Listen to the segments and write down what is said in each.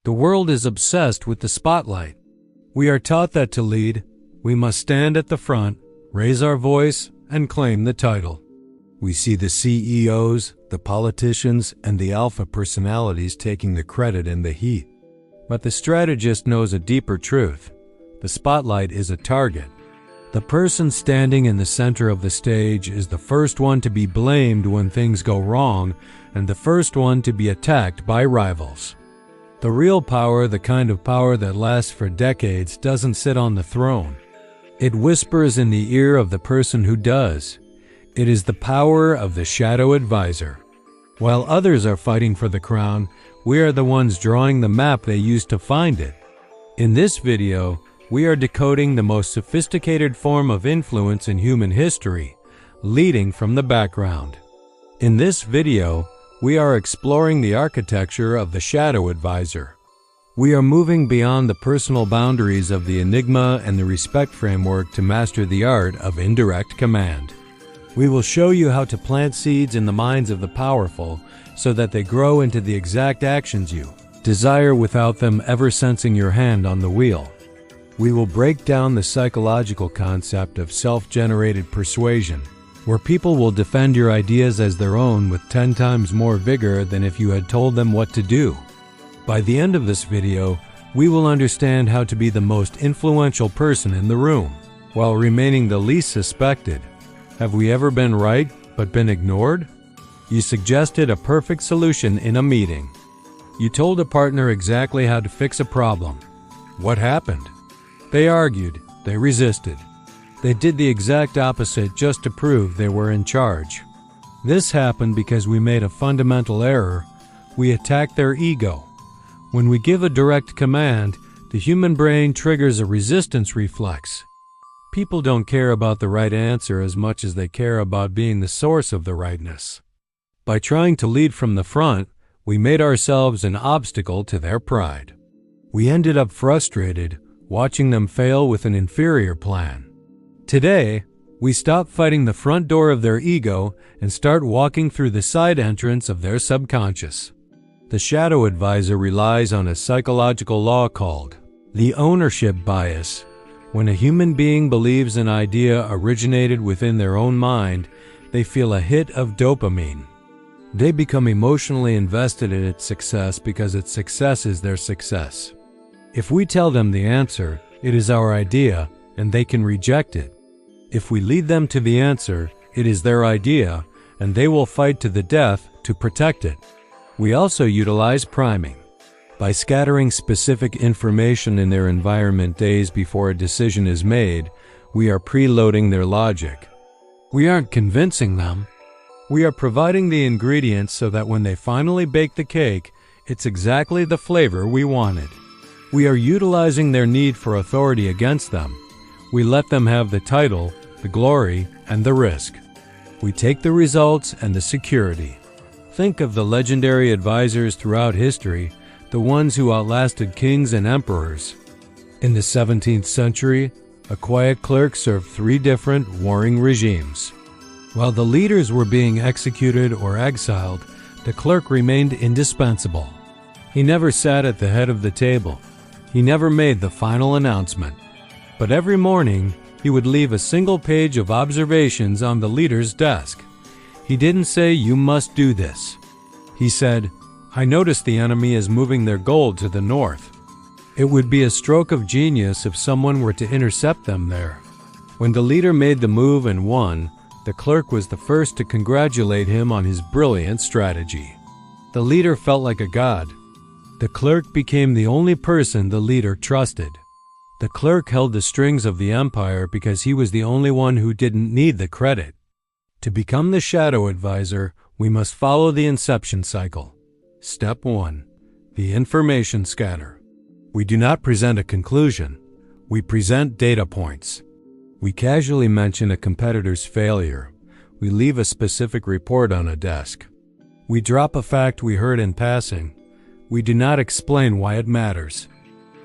The world is obsessed with the spotlight. We are taught that to lead, we must stand at the front, raise our voice, and claim the title. We see the CEOs, the politicians, and the alpha personalities taking the credit and the heat. But the strategist knows a deeper truth. The spotlight is a target. The person standing in the center of the stage is the first one to be blamed when things go wrong and the first one to be attacked by rivals. The real power, the kind of power that lasts for decades, doesn't sit on the throne. It whispers in the ear of the person who does. It is the power of the shadow advisor. While others are fighting for the crown, we are the ones drawing the map they used to find it. In this video, we are decoding the most sophisticated form of influence in human history, leading from the background. In this video, we are exploring the architecture of the shadow advisor. We are moving beyond the personal boundaries of the enigma and the respect framework to master the art of indirect command. We will show you how to plant seeds in the minds of the powerful so that they grow into the exact actions you desire without them ever sensing your hand on the wheel. We will break down the psychological concept of self-generated persuasion, where people will defend your ideas as their own with 10 times more vigor than if you had told them what to do. By the end of this video, we will understand how to be the most influential person in the room, while remaining the least suspected. Have we ever been right, but been ignored? You suggested a perfect solution in a meeting. You told a partner exactly how to fix a problem. What happened? They argued, they resisted. They did the exact opposite just to prove they were in charge. This happened because we made a fundamental error. We attacked their ego. When we give a direct command, the human brain triggers a resistance reflex. People don't care about the right answer as much as they care about being the source of the rightness. By trying to lead from the front, we made ourselves an obstacle to their pride. We ended up frustrated, watching them fail with an inferior plan. Today, we stop fighting the front door of their ego and start walking through the side entrance of their subconscious. The shadow advisor relies on a psychological law called the ownership bias. When a human being believes an idea originated within their own mind, they feel a hit of dopamine. They become emotionally invested in its success because its success is their success. If we tell them the answer, it is our idea, and they can reject it. If we lead them to the answer, it is their idea, and they will fight to the death to protect it. We also utilize priming. By scattering specific information in their environment days before a decision is made, we are preloading their logic. We aren't convincing them. We are providing the ingredients so that when they finally bake the cake, it's exactly the flavor we wanted. We are utilizing their need for authority against them. We let them have the title, the glory, and the risk. We take the results and the security. Think of the legendary advisors throughout history, the ones who outlasted kings and emperors. In the 17th century, a quiet clerk served 3 different warring regimes. While the leaders were being executed or exiled, the clerk remained indispensable. He never sat at the head of the table. He never made the final announcement. But every morning, he would leave a single page of observations on the leader's desk. He didn't say, "You must do this." He said, "I notice the enemy is moving their gold to the north." It would be a stroke of genius if someone were to intercept them there. When the leader made the move and won, the clerk was the first to congratulate him on his brilliant strategy. The leader felt like a god. The clerk became the only person the leader trusted. The clerk held the strings of the empire because he was the only one who didn't need the credit. To become the shadow advisor, we must follow the Inception Cycle. Step 1. The information scatter. We do not present a conclusion. We present data points. We casually mention a competitor's failure. We leave a specific report on a desk. We drop a fact we heard in passing. We do not explain why it matters.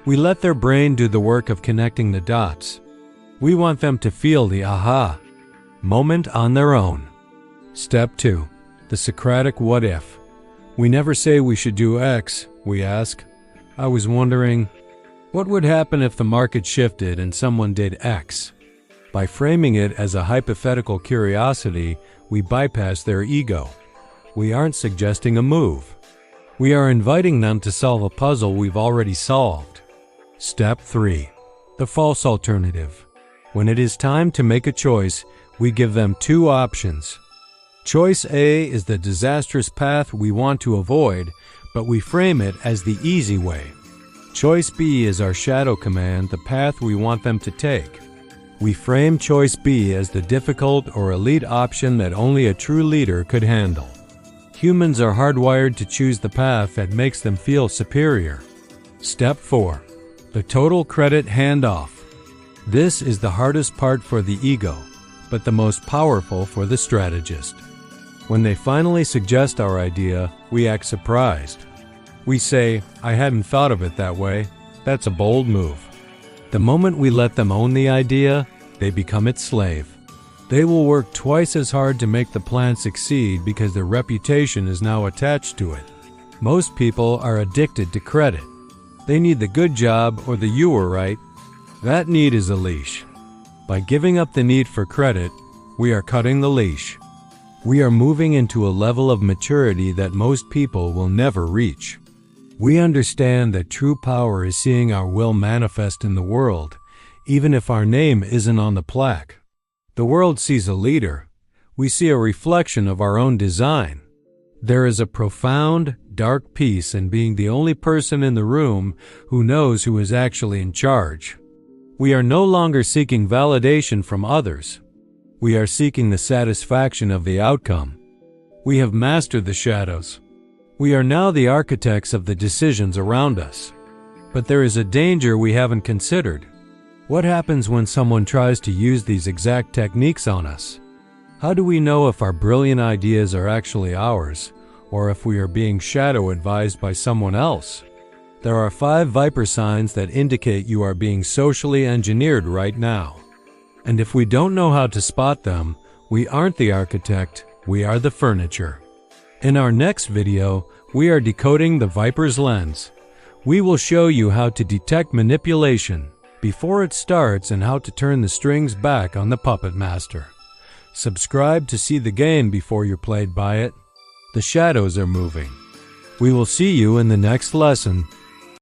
We let their brain do the work of connecting the dots. We want them to feel the aha moment on their own. Step 2. The Socratic what if. We never say we should do X, we ask, I was wondering, what would happen if the market shifted and someone did X? By framing it as a hypothetical curiosity, we bypass their ego. We aren't suggesting a move. We are inviting them to solve a puzzle we've already solved. Step 3. The false alternative. When it is time to make a choice, we give them two options. Choice A is the disastrous path we want to avoid, but we frame it as the easy way. Choice B is our shadow command, the path we want them to take. We frame choice B as the difficult or elite option that only a true leader could handle. Humans are hardwired to choose the path that makes them feel superior. Step 4. The total credit handoff. This is the hardest part for the ego, but the most powerful for the strategist. When they finally suggest our idea, we act surprised. We say, "I hadn't thought of it that way." That's a bold move. The moment we let them own the idea, they become its slave. They will work twice as hard to make the plan succeed because their reputation is now attached to it. Most people are addicted to credit. They need the good job or the "you were right." That need is a leash. By giving up the need for credit, we are cutting the leash. We are moving into a level of maturity that most people will never reach. We understand that true power is seeing our will manifest in the world, even if our name isn't on the plaque. The world sees a leader. We see a reflection of our own design. There is a profound, dark peace in being the only person in the room who knows who is actually in charge. We are no longer seeking validation from others. We are seeking the satisfaction of the outcome. We have mastered the shadows. We are now the architects of the decisions around us. But there is a danger we haven't considered. What happens when someone tries to use these exact techniques on us? How do we know if our brilliant ideas are actually ours, or if we are being shadow advised by someone else? There are 5 Viper signs that indicate you are being socially engineered right now. And if we don't know how to spot them, we aren't the architect, we are the furniture. In our next video, we are decoding the Viper's lens. We will show you how to detect manipulation before it starts and how to turn the strings back on the puppet master. Subscribe to see the game before you're played by it. The shadows are moving. We will see you in the next lesson.